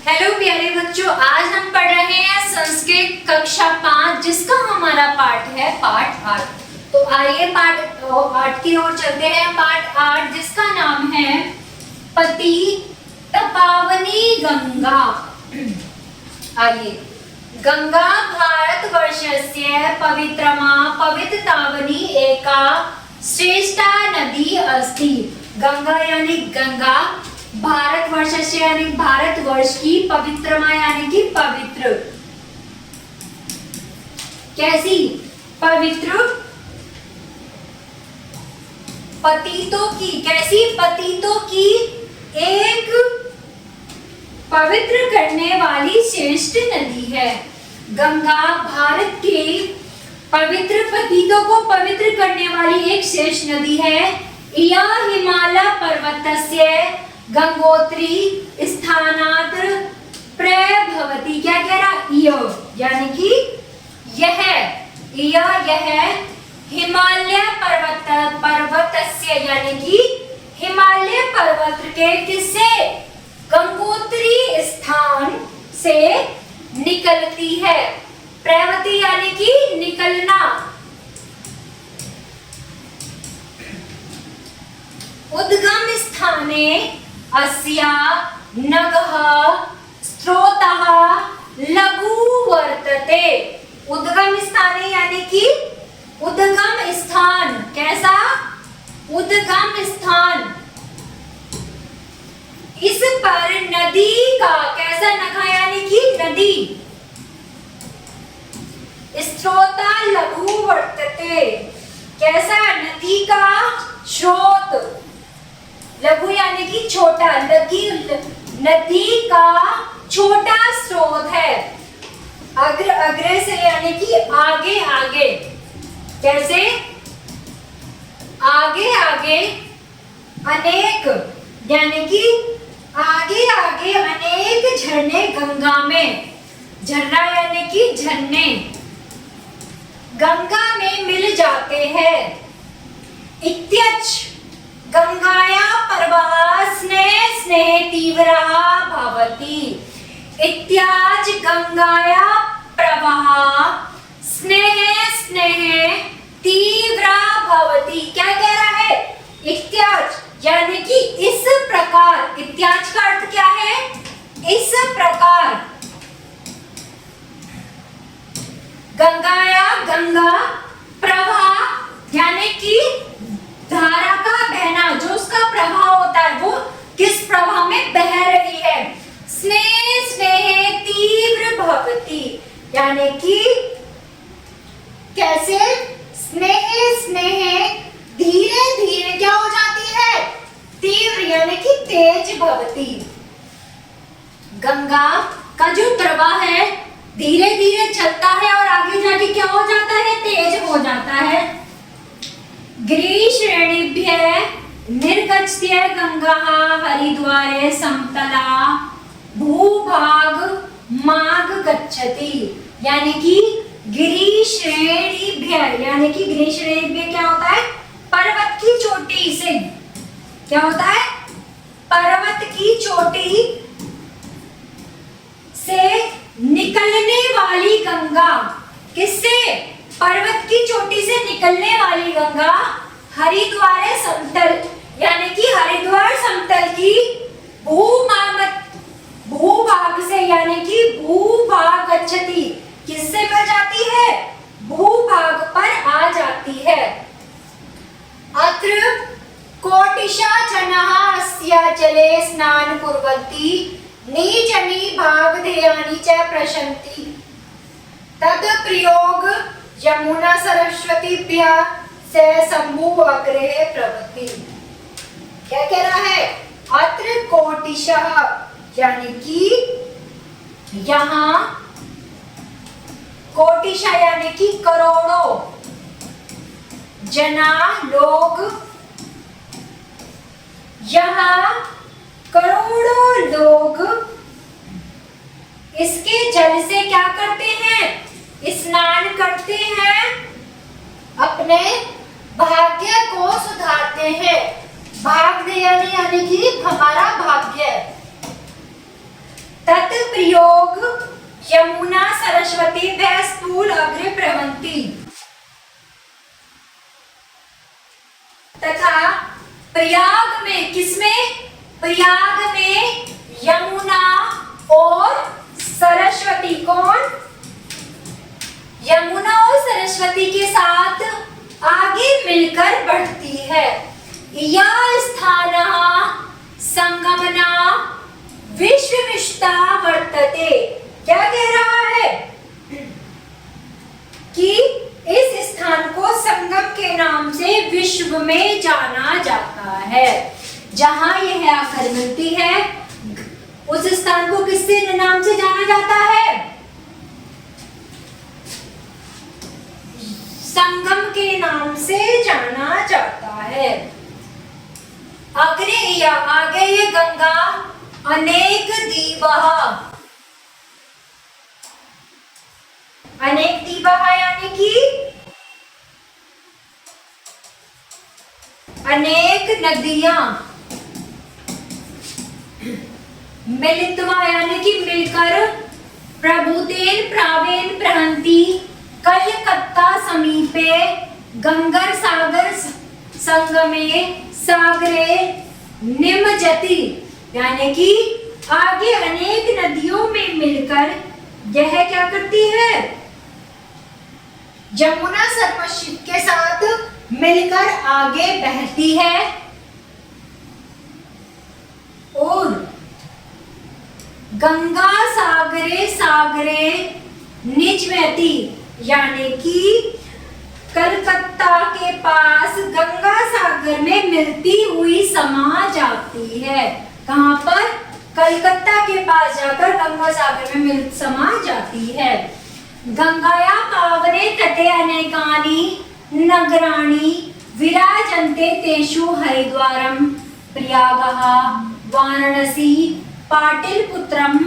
Hello प्यारे बच्चों, आज हम पढ़ रहे हैं संस्कृत कक्षा 5 जिसका हमारा पाठ है पाठ 8। तो आइए पाठ 8 की ओर चलते हैं। पाठ 8 जिसका नाम है पति तपावनी गंगा। आइए, गंगा भारत वर्षस्य पवित्रमा पवित्रतावनी एका श्रेष्ठा नदी अस्ति। गंगा यानी गंगा, भारत वर्ष से यानी भारत वर्ष की, पवित्रमा यानी कि पवित्र। कैसी? पवित्र, पतितों की। कैसी? पतितों की एक पवित्र करने वाली श्रेष्ठ नदी है। गंगा भारत के पवित्र पतितों को पवित्र करने वाली एक श्रेष्ठ नदी है। यह हिमालय पर्वतस्य गंगोत्री स्थानात् प्रभवती। क्या कह रहा? यह यानी कि यह हिमालय पर्वतस्य यानी कि हिमालय पर्वत के किससे? गंगोत्री स्थान से निकलती है। प्रवती यानी कि निकलना। उद्गम स्थाने अस्या नगः स्रोतः लघु वर्तते। उद्गम स्थाने यानी कि उद्गम स्थान। कैसा? उद्गम स्थान। इस पर नदी का कैसा? नगा यानी कि नदी। स्रोता लघु वर्तते। कैसा? नदी का स्रोत। लघु यानी कि छोटा। नदी का छोटा स्रोत है। अग्र से यानी कि आगे आगे। कैसे? आगे आगे अनेक यानी कि आगे आगे अनेक झरने गंगा में। झरना यानी कि झरने गंगा में मिल जाते हैं। इत्यच गंगाया प्रवाह स्नेह स्नेह तीव्रा भवति। इत्याज गंगाया प्रवाह स्नेह स्नेह तीव्रा भवति। क्या कह रहा है? इत्याज यानी कि इस प्रकार। इत्याज का अर्थ क्या है? इस प्रकार। गंगाया गंगा प्रवाह यानी कि धारा का बहना, जो उसका प्रवाह होता है वो किस प्रवाह में बह रही है। स्नेह स्नेह तीव्र भवति यानी कि कैसे? स्नेह स्नेह धीरे धीरे क्या हो जाती है? तीव्र यानी कि तेज भवति। गंगा का जो प्रवाह है धीरे धीरे चलता है और आगे जाके क्या हो जाता है? तेज हो जाता है। गिरिश्रेणीभ्यः निर्गच्छ्य गंगाः हरिद्वारे समतला भूभाग मार्ग गच्छति। यानी कि गिरिश्रेणीभ्यः यानी कि गिरिश्रेणीभ्यः क्या होता है? पर्वत की चोटी से। क्या होता है? पर्वत की चोटी से निकलने वाली गंगा। किससे? पर्वत की चोटी से निकलने वाली गंगा हरिद्वार समतल यानी कि हरिद्वार समतल की भूभाग से यानी कि भूभाग गच्छति। किससे मिल जाती है? भूभाग पर आ जाती है। अत्र कोटिशा जनाः अस्या जले स्नान कुर्वन्ति नीचनी भागधेयानि च प्रशन्ति। तद प्रयोग यमुना सरस्वतीभ्यः से शंभु अग्रे प्रवृत्ति। क्या कह रहा है? अत्र कोटिशः यानी कि यहाँ, कोटिशः यानी कि करोड़ों, जना लोग, यहाँ करोड़ों लोग इसके जल से क्या करते हैं? स्नान करते हैं, अपने भाग्य को सुधारते हैं। भाग्य यानी कि हमारा भाग्य। तत् प्रयोग यमुना सरस्वती व स्थूल अग्रे प्रवहन्ति तथा प्रयाग में, किसमें? प्रयाग में यमुना और सरस्वती, कौन? यमुना और सरस्वती के साथ आगे मिलकर बढ़ती है। या स्थानः संगमना विश्वमिष्टा वर्तते। क्या कह रहा है कि इस स्थान को संगम के नाम से विश्व में जाना जाता है। जहां यह आकर मिलती है उस स्थान को किससे नाम से जाना जाता है? संगम के नाम से जाना जाता है। अग्रे या आगे ये गंगा अनेक दीवः, अनेक दीवः यानी कि अनेक नदियां, मिलित्वा यानी कि मिलकर, प्रभुतेन प्रावेन प्रहन्ति कलकत्ता समीपे गंगर सागर संगमे सागरे निमज्जति, यानी कि आगे अनेक नदियों में मिलकर यह क्या करती है? यमुना सरस्वती के साथ मिलकर आगे बहती है और गंगा सागरे सागरे निजमति, यानी कि कलकत्ता के पास गंगा सागर में मिलती हुई समा जाती है। कहां पर? कलकत्ता के पास जाकर गंगा सागर में समा जाती है। गंगाया पावने तटे अनेकानि नगराणि विराजन्ते तेषु हरिद्वारम प्रयागः वाराणसी पाटलिपुत्रम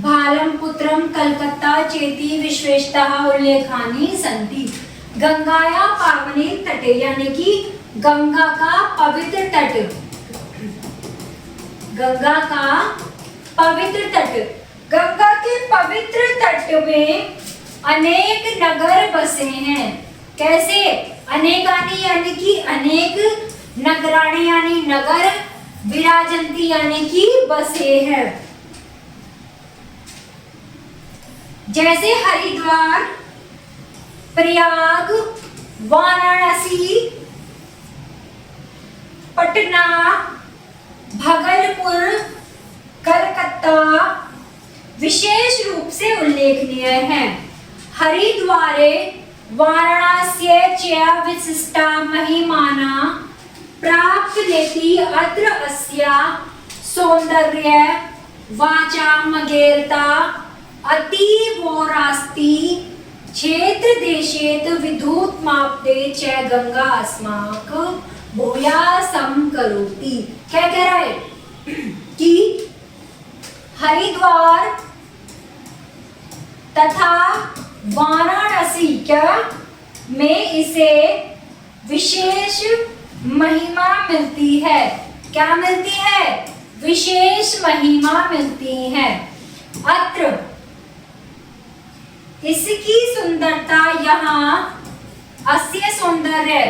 भालमपुत्रम कलकत्ता चेति विशेषतः उल्लेखानि सन्ति। गंगाया पावने तटे यानी कि गंगा का पवित्र तट, गंगा का पवित्र तट, गंगा के पवित्र तट में अनेक नगर बसे हैं। कैसे? अनेकानि यानी कि अनेक, नगराणि यानी नगर, विराजन्ति यानी कि बसे हैं। जैसे हरिद्वार, प्रयाग, वाराणसी, पटना, भागलपुर, कलकत्ता विशेष रूप से उल्लेखनीय हैं। हरिद्वारे वाराणस्य च विशिष्टा महिमाना प्राप्तनेति अत्र अस्या सौन्दर्य वाचामगेरता अतीवोरास्ति क्षेत्र देशेत विद्युत मापदे च गंगा अस्माक भूयासम करोति। क्या कह रहा है कि हरिद्वार तथा वाराणसी क्या में इसे विशेष महिमा मिलती है। क्या मिलती है? विशेष महिमा मिलती है। अत्र इसकी सुंदरता, यहाँ अस्य सौंदर्य,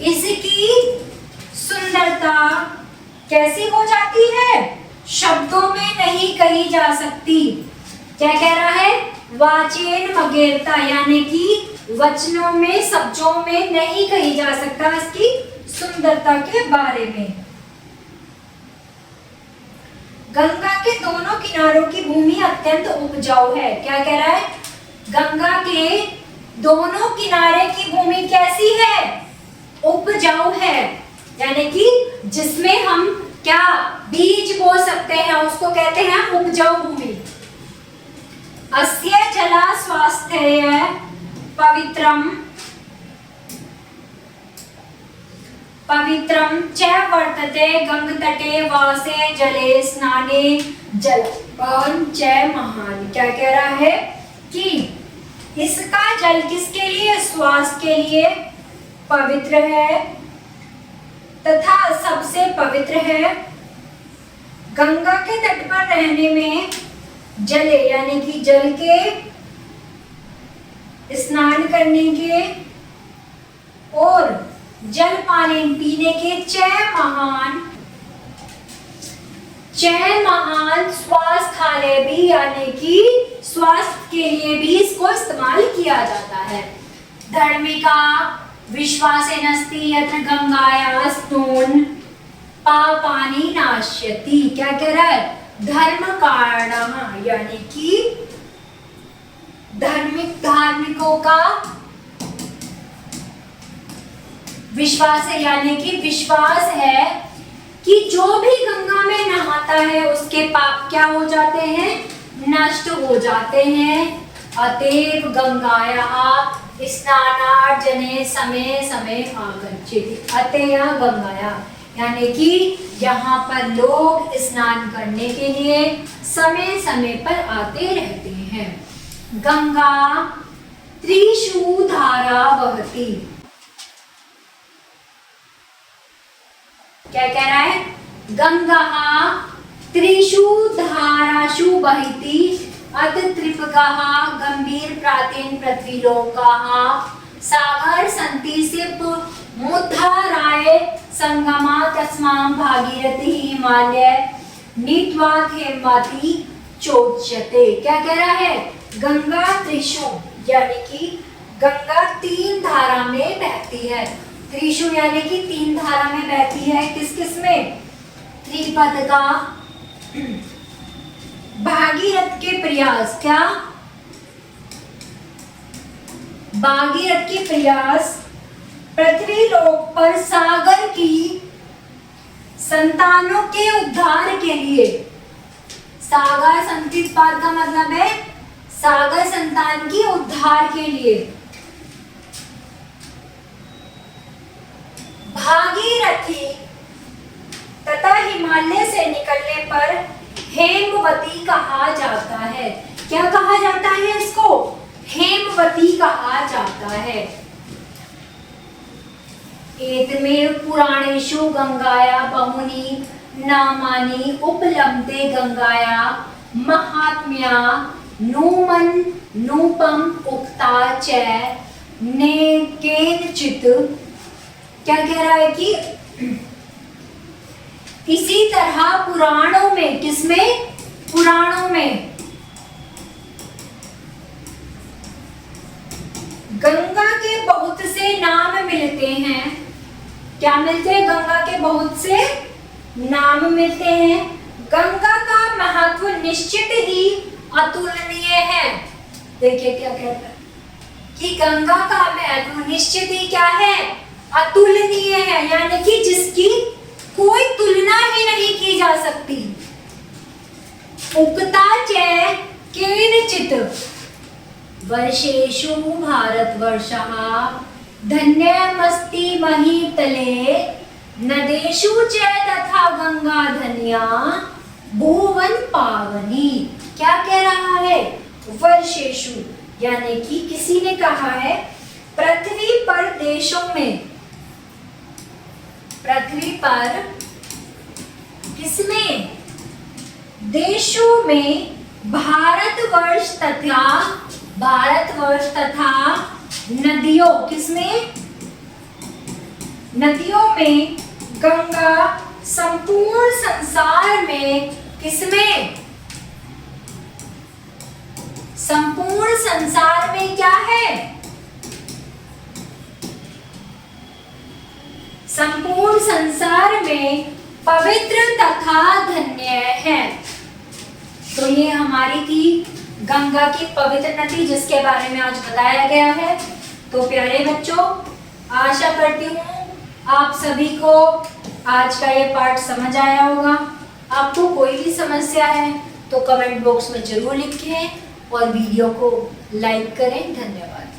इसकी सुंदरता कैसी हो जाती है? शब्दों में नहीं कही जा सकती। क्या कह रहा है? वाचेन मगेरता यानी कि वचनों में, शब्दों में नहीं कही जा सकता इसकी सुंदरता के बारे में। गंगा के दोनों किनारों की भूमि अत्यंत उपजाऊ है। क्या कह रहा है? गंगा के दोनों किनारे की भूमि कैसी है? उपजाऊ है, यानी कि जिसमें हम क्या बीज बो सकते हैं उसको कहते हैं उपजाऊ भूमि। अस्य जला स्वास्थ्य पवित्रम पवित्रम च वर्तते गंगतटे वासे जले स्नाने जलपान च महान। क्या कह रहा है कि इसका जल किसके लिए? स्वास्थ्य के लिए पवित्र है तथा सबसे पवित्र है। गंगा के तट पर रहने में जले यानी कि जल के, स्नान करने के और जल पानी पीने के चय महान स्वास्थ्यालय भी, यानी कि स्वास्थ्य के लिए भी इसको इस्तेमाल किया जाता है। धर्मिका विश्वासेनस्ति यत्र गंगाया स्नान पापानि नाश्यति। क्या कह रहा है? धर्म कारणः, यानी कि धार्मिकों का विश्वास है, यानी कि विश्वास है कि जो भी गंगा में नहाता है उसके पाप क्या हो जाते हैं? नष्ट हो जाते हैं। अतएव गंगायाः स्नानार्जने समय समय आगच्छति। अतः गंगाया यानी कि यहाँ पर लोग स्नान करने के लिए समय समय पर आते रहते हैं। गंगा त्रिषु धारा वहति। क्या कह रहा है? गंगा त्रिषु धारासु वहति अत त्रिपगः गंभीर प्राचीन पृथ्वीलोकाः सागर सन्ति सिप मुद्धाराय संगमा तस्मां भागीरथी हिमालय नीत्वात् हेमाति चोच्यते। क्या कह रहा है? गंगा त्रिषु यानी कि गंगा 3 धारा में बहती है। त्रिषु यानी कि 3 धारा में बहती है। किस किस में? त्रिपद का भागीरथ के प्रयास, क्या? भागीरथ के प्रयास पृथ्वी लोक पर सागर की संतानों के उद्धार के लिए। सागर संतित पाद का मतलब है सागर संतान की उद्धार के लिए। भागीरथी तथा हिमालय से निकलने पर हेमवती कहा जाता है। क्या कहा जाता है इसको? हेमवती कहा जाता है। एतमेव पुराणेषु गंगाया बहूनि नामानि उपलभ्यन्ते। गंगाया महात्म्या नूपम उक्ता च ने केनचित्। क्या कह रहा है कि इसी तरह पुराणों में, किसमें? पुराणों में गंगा के बहुत से नाम मिलते हैं। क्या मिलते हैं? गंगा के बहुत से नाम मिलते हैं। गंगा का महत्व निश्चित ही अतुलनीय है। देखिए क्या कहता है कि गंगा का महत्व निश्चित ही क्या है? अतुलनीय है, यानी कि जिसकी कोई तुलना ही नहीं की जा सकती। उक्ता च केनचित् वर्षेषु भारतवर्षः धन्यमस्ति महीतले नदेषु च तथा गंगा धन्या भुवन पावनी। क्या कह रहा है? वर्षेषु यानी कि किसी ने कहा है पृथ्वी पर देशों में, पृथ्वी पर किसमें? देशों में भारतवर्ष तथा नदियों, किसमें? नदियों में गंगा संपूर्ण संसार में, किसमें? संपूर्ण संसार में क्या है? संपूर्ण संसार में पवित्र तथा धन्य है। तो ये हमारी थी गंगा की पवित्र नदी, जिसके बारे में आज बताया गया है। तो प्यारे बच्चों, आशा करती हूँ आप सभी को आज का ये पाठ समझ आया होगा। आपको कोई भी समस्या है तो कमेंट बॉक्स में जरूर लिखें और वीडियो को लाइक करें। धन्यवाद।